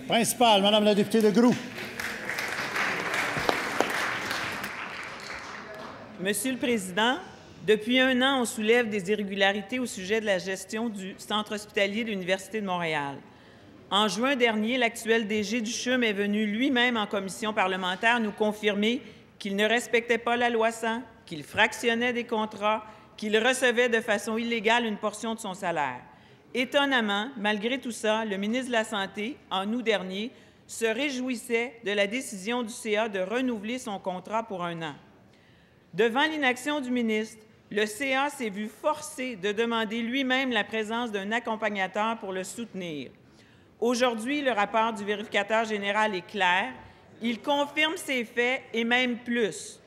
Principal, Madame la députée de Groux. Monsieur le Président, depuis un an, on soulève des irrégularités au sujet de la gestion du centre hospitalier de l'Université de Montréal. En juin dernier, l'actuel DG du CHUM est venu lui-même en commission parlementaire nous confirmer qu'il ne respectait pas la loi 100, qu'il fractionnait des contrats, qu'il recevait de façon illégale une portion de son salaire. Étonnamment, malgré tout ça, le ministre de la Santé, en août dernier, se réjouissait de la décision du CA de renouveler son contrat pour un an. Devant l'inaction du ministre, le CA s'est vu forcé de demander lui-même la présence d'un accompagnateur pour le soutenir. Aujourd'hui, le rapport du vérificateur général est clair. Il confirme ces faits et même plus.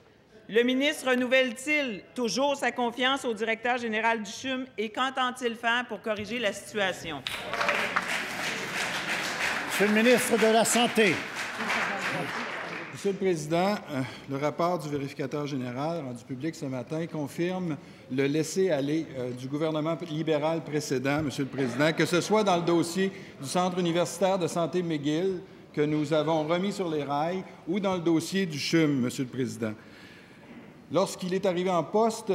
Le ministre renouvelle-t-il toujours sa confiance au directeur général du CHUM et qu'entend-il faire pour corriger la situation? Monsieur le ministre de la Santé. Monsieur le Président, le rapport du vérificateur général rendu public ce matin confirme le laisser-aller du gouvernement libéral précédent, Monsieur le Président, que ce soit dans le dossier du Centre universitaire de santé McGill que nous avons remis sur les rails ou dans le dossier du CHUM, Monsieur le Président. Lorsqu'il est arrivé en poste,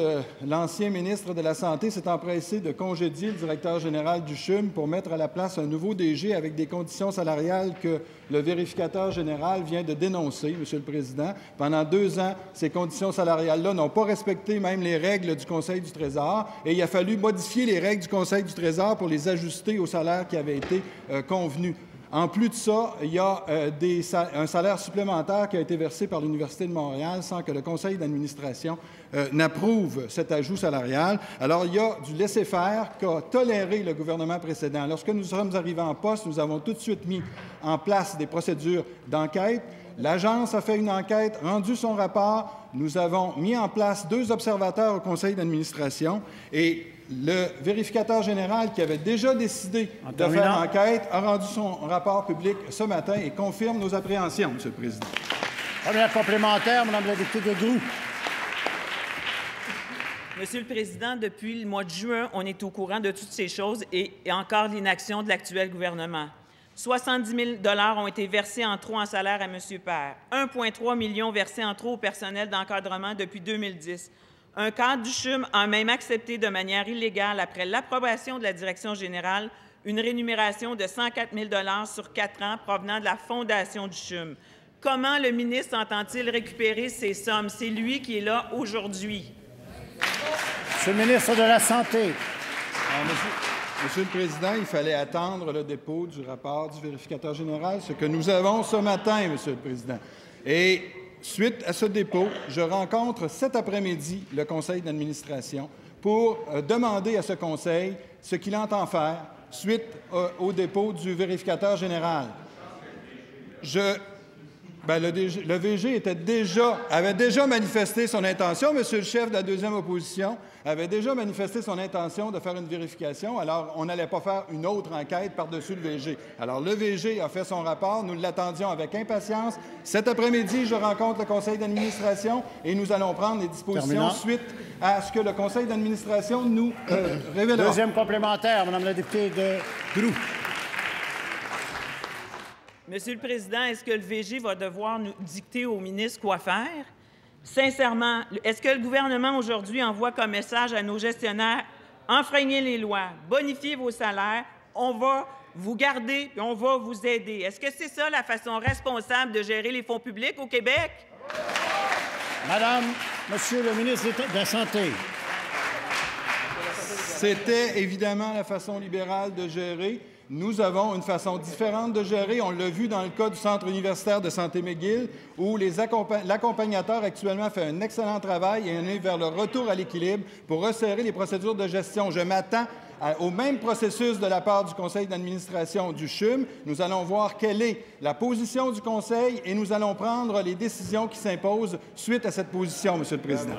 l'ancien ministre de la Santé s'est empressé de congédier le directeur général du CHUM pour mettre à la place un nouveau DG avec des conditions salariales que le vérificateur général vient de dénoncer, Monsieur le Président. Pendant 2 ans, ces conditions salariales-là n'ont pas respecté même les règles du Conseil du Trésor et il a fallu modifier les règles du Conseil du Trésor pour les ajuster au salaire qui avait été convenu. En plus de ça, il y a un salaire supplémentaire qui a été versé par l'Université de Montréal sans que le conseil d'administration n'approuve cet ajout salarial. Alors, il y a du laisser-faire qu'a toléré le gouvernement précédent. Lorsque nous sommes arrivés en poste, nous avons tout de suite mis en place des procédures d'enquête. L'Agence a fait une enquête, rendu son rapport. Nous avons mis en place 2 observateurs au conseil d'administration et le vérificateur général qui avait déjà décidé de faire l'enquête a rendu son rapport public ce matin et confirme nos appréhensions, Monsieur le Président. Première complémentaire, Madame la députée de Groux. Monsieur le Président, depuis le mois de juin, on est au courant de toutes ces choses et encore l'inaction de l'actuel gouvernement. 70 000 $ ont été versés en trop en salaire à M. Père. 1,3 million versés en trop au personnel d'encadrement depuis 2010. Un cadre du CHUM a même accepté de manière illégale, après l'approbation de la direction générale, une rémunération de 104 000 $ sur 4 ans provenant de la fondation du CHUM. Comment le ministre entend-il récupérer ces sommes? C'est lui qui est là aujourd'hui. Monsieur le ministre de la Santé. Monsieur le Président, il fallait attendre le dépôt du rapport du vérificateur général, ce que nous avons ce matin, Monsieur le Président. Et suite à ce dépôt, je rencontre cet après-midi le conseil d'administration pour demander à ce conseil ce qu'il entend faire suite au dépôt du vérificateur général. Le VG avait déjà manifesté son intention. Monsieur le chef de la deuxième opposition avait déjà manifesté son intention de faire une vérification. Alors, on n'allait pas faire une autre enquête par-dessus le VG. Alors, le VG a fait son rapport. Nous l'attendions avec impatience. Cet après-midi, je rencontre le conseil d'administration et nous allons prendre les dispositions suite à ce que le conseil d'administration nous révélera. Deuxième complémentaire, Madame la députée de Groux. Monsieur le Président, est-ce que le VG va devoir nous dicter au ministre quoi faire? Sincèrement, est-ce que le gouvernement aujourd'hui envoie comme message à nos gestionnaires « Enfreignez les lois, bonifiez vos salaires, on va vous garder et on va vous aider ». Est-ce que c'est ça la façon responsable de gérer les fonds publics au Québec? Monsieur le ministre de la Santé. C'était évidemment la façon libérale de gérer. Nous avons une façon différente de gérer. On l'a vu dans le cas du Centre universitaire de santé McGill, où l'accompagnateur actuellement fait un excellent travail et on est vers le retour à l'équilibre pour resserrer les procédures de gestion. Je m'attends au même processus de la part du conseil d'administration du CHUM. Nous allons voir quelle est la position du conseil et nous allons prendre les décisions qui s'imposent suite à cette position, Monsieur le Président.